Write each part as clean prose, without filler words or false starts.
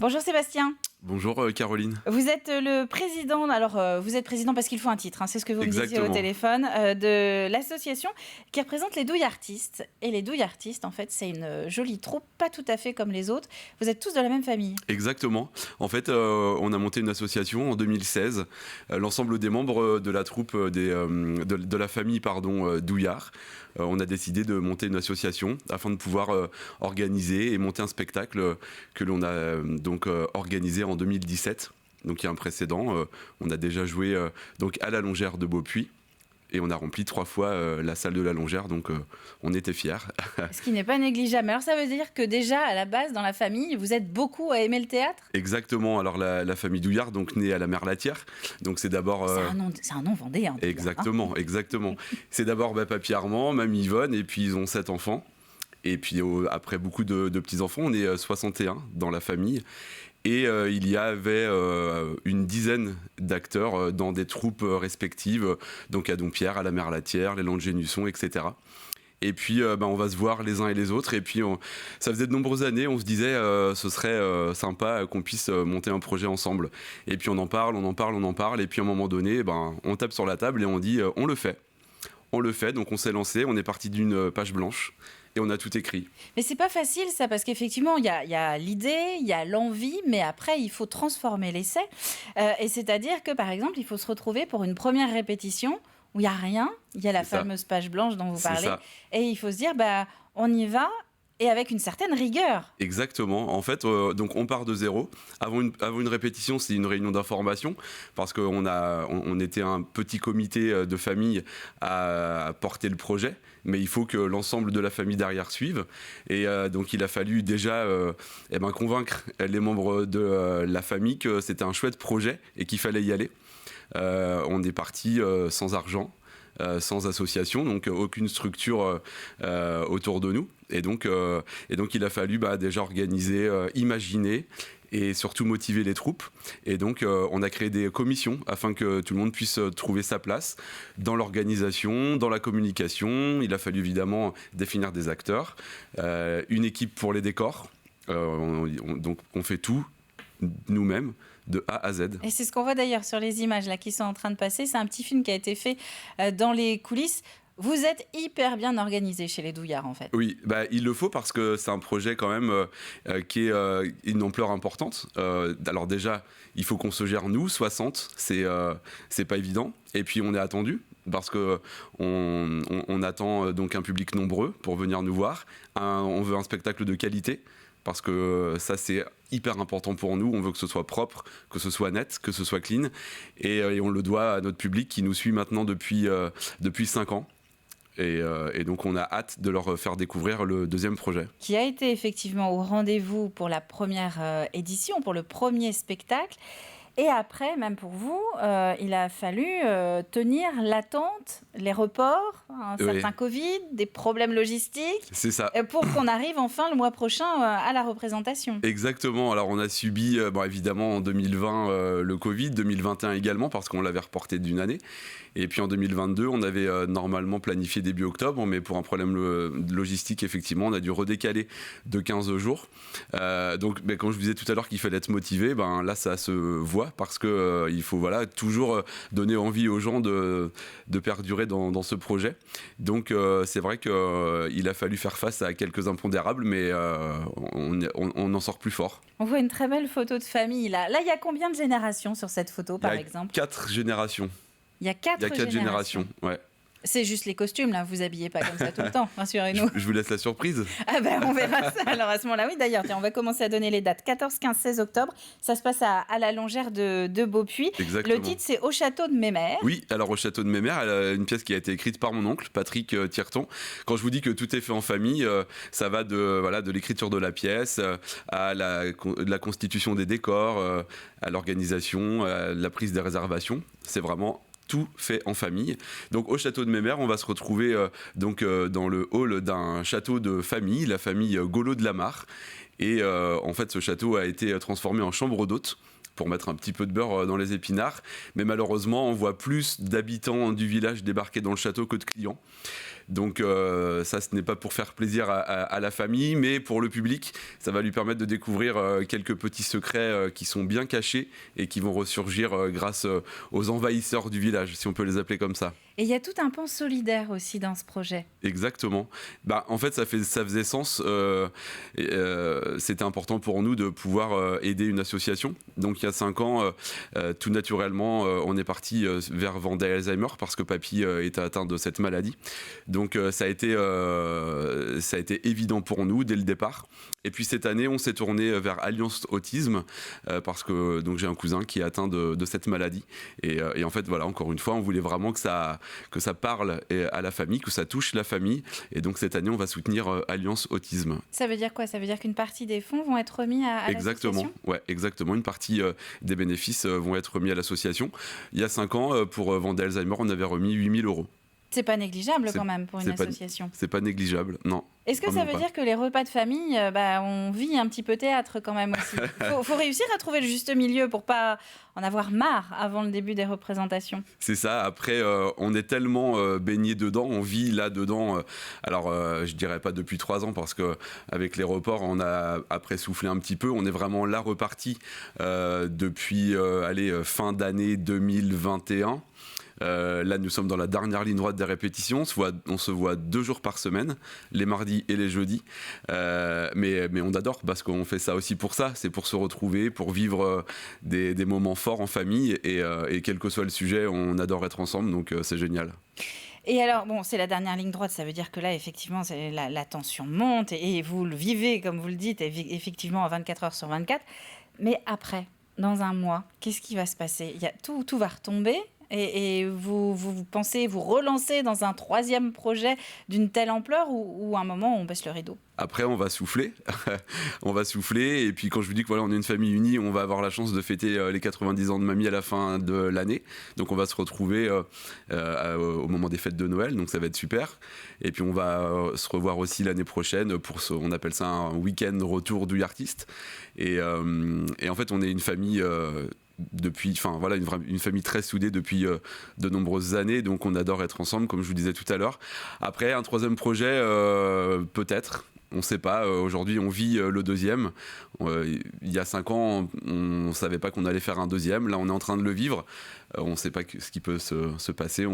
Bonjour Sébastien. Bonjour Caroline. Vous êtes le président, vous êtes président parce qu'il faut un titre, hein, c'est ce que vous me disiez au Exactement. téléphone, de l'association qui représente les douilles artistes. Et les douilles artistes, en fait, c'est une jolie troupe, pas tout à fait comme les autres. Vous êtes tous de la même famille. Exactement. En fait, on a monté une association en 2016. L'ensemble des membres de la troupe de la famille Douillard, on a décidé de monter une association afin de pouvoir organiser et monter un spectacle que l'on a organisé en 2017. Donc il y a un précédent. On a déjà joué donc à la Longère de Beaupuy. Et on a rempli 3 fois la salle de la Longère, donc on était fiers. Ce qui n'est pas négligeable. Alors ça veut dire que déjà, à la base, dans la famille, vous êtes beaucoup à aimer le théâtre ? Exactement. Alors la famille Douillard, donc née à la Merlatière. Donc c'est d'abord... C'est un nom vendéen. Douillard, exactement, hein. exactement. C'est d'abord Papy Armand, Mamie Yvonne, et puis ils ont 7 enfants. Et puis après beaucoup de petits-enfants, on est 61 dans la famille. Et il y avait une dizaine d'acteurs dans des troupes respectives, donc à Dompierre, à la Merlatière, les Landes-Génusson, etc. Et puis on va se voir les uns et les autres. Et puis ça faisait de nombreuses années, on se disait ce serait sympa qu'on puisse monter un projet ensemble. Et puis on en parle. Et puis à un moment donné, on tape sur la table et on dit on le fait. On le fait, donc on s'est lancé, on est parti d'une page blanche. Et on a tout écrit. Mais c'est pas facile ça, parce qu'effectivement, il y a l'idée, il y a l'envie, mais après, il faut transformer l'essai. Et c'est-à-dire que, par exemple, il faut se retrouver pour une première répétition où il n'y a rien, il y a la fameuse page blanche dont vous parlez, et il faut se dire, on y va, et avec une certaine rigueur. Exactement. En fait, donc on part de zéro. Avant une répétition, c'est une réunion d'information parce qu'on était un petit comité de famille à porter le projet, mais il faut que l'ensemble de la famille derrière suive. Et donc il a fallu déjà convaincre les membres de la famille que c'était un chouette projet et qu'il fallait y aller. On est parti sans argent. Sans association, donc aucune structure autour de nous. Et donc il a fallu déjà organiser, imaginer et surtout motiver les troupes. Et donc on a créé des commissions afin que tout le monde puisse trouver sa place dans l'organisation, dans la communication. Il a fallu évidemment définir des acteurs, une équipe pour les décors. Donc on fait tout nous-mêmes, de A à Z. Et c'est ce qu'on voit d'ailleurs sur les images là, qui sont en train de passer. C'est un petit film qui a été fait dans les coulisses. Vous êtes hyper bien organisé chez les Douillards, en fait. Oui, il le faut parce que c'est un projet quand même qui est une ampleur importante. Alors déjà, il faut qu'on se gère nous, 60, c'est pas évident. Et puis on est attendu parce que on attend donc un public nombreux pour venir nous voir. On veut un spectacle de qualité. Parce que ça, c'est hyper important pour nous. On veut que ce soit propre, que ce soit net, que ce soit clean. Et on le doit à notre public qui nous suit maintenant depuis 5 ans. Et donc, on a hâte de leur faire découvrir le deuxième projet. Qui a été effectivement au rendez-vous pour la première édition, pour le premier spectacle. Et après, même pour vous, il a fallu tenir l'attente, les reports, un certain Covid, des problèmes logistiques. C'est ça. Pour qu'on arrive enfin le mois prochain à la représentation. Exactement. Alors on a subi, évidemment en 2020 le Covid, 2021 également parce qu'on l'avait reporté d'une année. Et puis en 2022, on avait normalement planifié début octobre, mais pour un problème logistique, effectivement, on a dû redécaler de 15 jours. Donc quand je vous disais tout à l'heure qu'il fallait être motivé, là ça se voit parce que il faut toujours donner envie aux gens de perdurer dans ce projet. Donc c'est vrai qu'il a fallu faire face à quelques impondérables, mais on en sort plus fort. On voit une très belle photo de famille là. Là, il y a combien de générations sur cette photo, par exemple ? 4 générations. Il y a 4 générations, ouais. C'est juste les costumes, là. Vous habillez pas comme ça tout le temps, rassurez-nous. Je vous laisse la surprise. On verra ça. Alors, à ce moment-là, oui, d'ailleurs, tiens, on va commencer à donner les dates. 14, 15, 16 octobre. Ça se passe à la Longère de Beaupuy. Exactement. Le titre, c'est Au Château de Mémère. Oui, alors Au Château de Mémère, une pièce qui a été écrite par mon oncle, Patrick Thierton. Quand je vous dis que tout est fait en famille, ça va de l'écriture de la pièce, à la constitution des décors, à l'organisation, à la prise des réservations. C'est vraiment tout fait en famille. Donc au château de Mémère, on va se retrouver dans le hall d'un château de famille, la famille Golo de la Mare. Et en fait, ce château a été transformé en chambre d'hôte pour mettre un petit peu de beurre dans les épinards. Mais malheureusement, on voit plus d'habitants du village débarquer dans le château que de clients. Donc ça, ce n'est pas pour faire plaisir à la famille, mais pour le public, ça va lui permettre de découvrir quelques petits secrets qui sont bien cachés et qui vont ressurgir grâce aux envahisseurs du village, si on peut les appeler comme ça. Et il y a tout un pan solidaire aussi dans ce projet. Exactement. En fait, ça faisait sens. C'était important pour nous de pouvoir aider une association. Donc, il y a 5 ans, tout naturellement, on est parti vers Vendée Alzheimer parce que papy était atteint de cette maladie. Donc, ça a été évident pour nous dès le départ. Et puis, cette année, on s'est tourné vers Alliance Autisme parce que donc, j'ai un cousin qui est atteint de cette maladie. Et en fait, voilà, encore une fois, on voulait vraiment que ça parle à la famille, que ça touche la famille. Et donc cette année, on va soutenir Alliance Autisme. Ça veut dire quoi ? Ça veut dire qu'une partie des fonds vont être remis à l'association ? Ouais, exactement. Une partie des bénéfices vont être remis à l'association. Il y a 5 ans, pour Vendée Alzheimer, on avait remis 8 000 €. C'est pas négligeable quand même pour une association. C'est pas négligeable, non. Est-ce que ça veut dire que les repas de famille, on vit un petit peu théâtre quand même aussi ? Faut réussir à trouver le juste milieu pour pas en avoir marre avant le début des représentations. C'est ça. Après, on est tellement baigné dedans, on vit là-dedans. Je dirais pas depuis 3 ans parce qu'avec les reports, on a après soufflé un petit peu. On est vraiment là reparti depuis fin d'année 2021. Là, nous sommes dans la dernière ligne droite des répétitions. On se voit 2 jours par semaine, les mardis et les jeudis. Mais on adore parce qu'on fait ça aussi pour ça. C'est pour se retrouver, pour vivre des moments forts en famille. Et quel que soit le sujet, on adore être ensemble. Donc, c'est génial. Et alors, c'est la dernière ligne droite, ça veut dire que là, effectivement, la tension monte et vous le vivez, comme vous le dites, effectivement, 24 heures sur 24. Mais après, dans un mois, qu'est-ce qui va se passer ? Tout va retomber. Et vous pensez vous relancer dans un 3e projet d'une telle ampleur ou à un moment on baisse le rideau ? Après, on va souffler. On va souffler. Et puis, quand je vous dis que voilà, on est une famille unie, on va avoir la chance de fêter les 90 ans de mamie à la fin de l'année. Donc, on va se retrouver au moment des fêtes de Noël. Donc, ça va être super. Et puis, on va se revoir aussi l'année prochaine pour on appelle ça un week-end retour du artiste. Et en fait, on est une famille une famille très soudée depuis de nombreuses années, donc on adore être ensemble comme je vous disais tout à l'heure. Après un 3e projet peut-être, on ne sait pas. Aujourd'hui on vit le 2e. Il y a 5 ans on ne savait pas qu'on allait faire un 2e, là on est en train de le vivre. On ne sait pas ce qui peut se passer.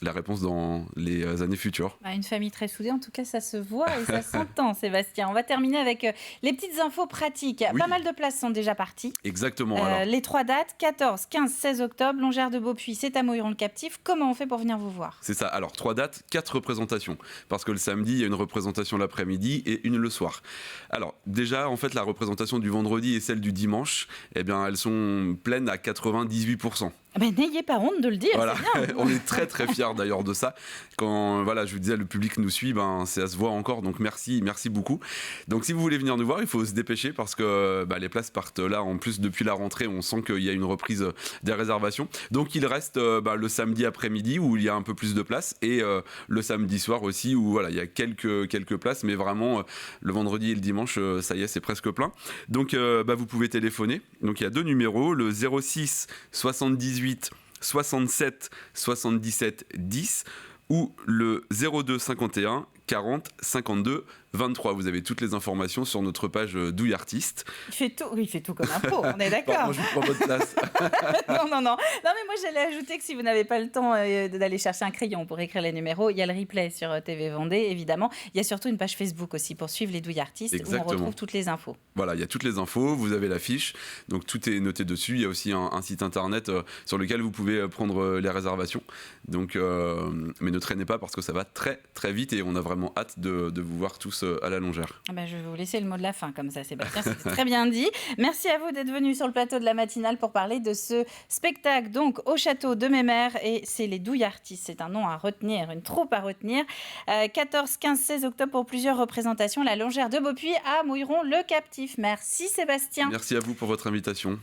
La réponse dans les années futures. Une famille très soudée, en tout cas, ça se voit et ça s'entend, Sébastien. On va terminer avec les petites infos pratiques. Oui. Pas mal de places sont déjà parties. Exactement. Les 3 dates, 14, 15, 16 octobre, Longère de Beaupuy, c'est à Mouilleron-le-Captif. Comment on fait pour venir vous voir ? C'est ça. Alors, 3 dates, 4 représentations. Parce que le samedi, il y a une représentation l'après-midi et une le soir. Alors, déjà, en fait, la représentation du vendredi et celle du dimanche, elles sont pleines à 98%. N'ayez pas honte de le dire, voilà. C'est bien. On est très très fiers d'ailleurs de ça. Quand je vous disais, le public nous suit, ça se voit encore, donc merci beaucoup. Donc si vous voulez venir nous voir, il faut se dépêcher parce que les places partent là, en plus depuis la rentrée, on sent qu'il y a une reprise des réservations. Donc il reste le samedi après-midi où il y a un peu plus de places et le samedi soir aussi où il y a quelques places, mais vraiment le vendredi et le dimanche, ça y est, c'est presque plein. Donc vous pouvez téléphoner. Donc il y a 2 numéros, le 06 78 67 77 10 ou le 02 51 40 52 23. Vous avez toutes les informations sur notre page Douille Artiste. Il fait tout comme un pro, on est d'accord. Moi, je vous prends votre place. Non, mais moi, j'allais ajouter que si vous n'avez pas le temps d'aller chercher un crayon pour écrire les numéros, il y a le replay sur TV Vendée, évidemment. Il y a surtout une page Facebook aussi pour suivre les Douilles Artistes. Exactement. Où on retrouve toutes les infos. Voilà, il y a toutes les infos, vous avez l'affiche, donc tout est noté dessus. Il y a aussi un site internet sur lequel vous pouvez prendre les réservations. Donc, mais ne traînez pas parce que ça va très très vite et on a vraiment hâte de vous voir tous à la Longère. Je vais vous laisser le mot de la fin comme ça, Sébastien, c'est très bien dit. Merci à vous d'être venu sur le plateau de la matinale pour parler de ce spectacle donc au château de Mémère et c'est les Douilles Artistes. C'est un nom à retenir, une troupe à retenir. 14, 15, 16 octobre pour plusieurs représentations. La Longère de Beaupuy à Mouilleron-le-Captif. Merci Sébastien. Merci à vous pour votre invitation.